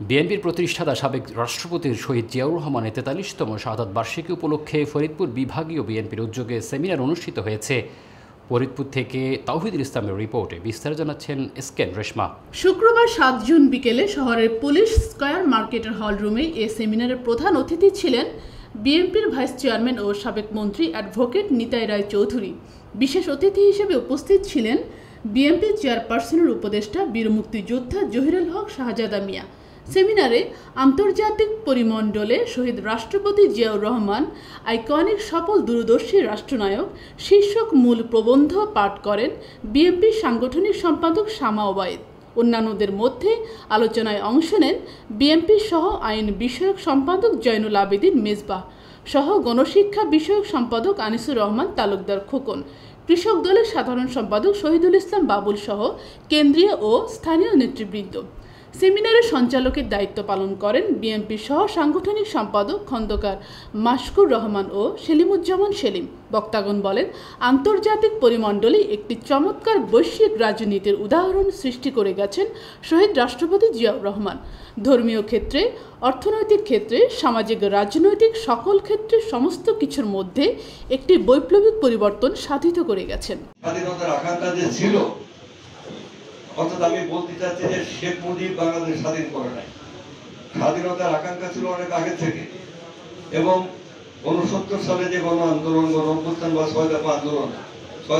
বিএনপির প্রতিষ্ঠাতা সাবেক রাষ্ট্রপতি শহীদ জিয়াউর রহমানের ৪৩তম শাহাদাত বার্ষিকী উপলক্ষে ফরিদপুর বিভাগীয় বিএনপির উদ্যোগে সেমিনার অনুষ্ঠিত হয়েছে। ফরিদপুর থেকে তাওহিদুল ইসলামের রিপোর্টে বিস্তারিত জানাচ্ছেন এসকেন রেশমা। শুক্রবার ৭ জুন বিকেলে শহরের পুলিশ স্কয়ার মার্কেটের হল রুমে এ সেমিনারের প্রধান অতিথি ছিলেন বিএনপির ভাইস চেয়ারম্যান ও সাবেক মন্ত্রী অ্যাডভোকেট নিতাই রায় চৌধুরী। বিশেষ অতিথি হিসেবে উপস্থিত ছিলেন বিএনপি চেয়ারপারসনের উপদেষ্টা বীর মুক্তিযোদ্ধা জহিরুল হক শাহজাদা মিয়া। সেমিনারে আন্তর্জাতিক পরিমণ্ডলে শহীদ রাষ্ট্রপতি জিয়াউর রহমান আইকনিক সফল দূরদর্শী রাষ্ট্রনায়ক শীর্ষক মূল প্রবন্ধ পাঠ করেন বিএনপির সাংগঠনিক সম্পাদক শামা ওবায়েদ। অন্যান্যদের মধ্যে আলোচনায় অংশ নেন বিএনপি সহ আইন বিষয়ক সম্পাদক জয়নুল আবেদিন মেজবাহ সহ গণশিক্ষা বিষয়ক সম্পাদক আনিসুর রহমান তালুকদার খোকন, কৃষক দলের সাধারণ সম্পাদক শহীদুল ইসলাম বাবুল সহ কেন্দ্রীয় ও স্থানীয় নেতৃবৃন্দ। সেমিনারের সঞ্চালকের দায়িত্ব পালন করেন বিএনপি সহ সাংগঠনিক সম্পাদক খন্দকার মাশকুর রহমান ও সেলিমুজ্জামান সেলিম। বক্তাগণ বলেন, আন্তর্জাতিক পরিমণ্ডলে একটি চমৎকার বৈশ্বিক রাজনীতির উদাহরণ সৃষ্টি করে গেছেন শহীদ রাষ্ট্রপতি জিয়াউর রহমান। ধর্মীয় ক্ষেত্রে, অর্থনৈতিক ক্ষেত্রে, সামাজিক রাজনৈতিক সকল ক্ষেত্রে সমস্ত কিছুর মধ্যে একটি বৈপ্লবিক পরিবর্তন সাধিত করে গেছেন। স্বাধীনতার আকাঙ্ক্ষা যে ছিল, অর্থাৎ আমি বলতে চাচ্ছি যে শেখ মুজিব বাংলাদেশ স্বাধীন করে নাই। স্বাধীনতার আকাঙ্ক্ষা ছিল অনেক আগে থেকে, এবং ৬৯ সালে যে গণ আন্দোলন, গণ অভ্যুত্থান বা ৬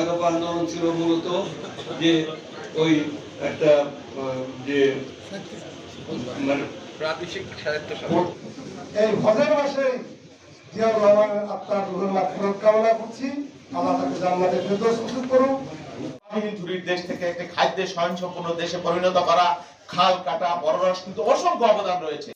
দফা আন্দোলন ছিল মূলত যে ওই একটা যে মানে প্রাদেশিক সাহিত্য এই হজের মাসে জিয়াউর রহমানের আত্মার রুহের মাগফিরাত কামনা করছি। আল্লাহ তাকে জান্নাতে ফেরদৌস নসিব করুন। ঝুড়ির দেশ থেকে একটা খাদ্যে স্বয়ংসম্পূর্ণ দেশে পরিণত করা, খাল কাটা, পররাষ্ট্র কিন্তু অসংখ্য অবদান রয়েছে।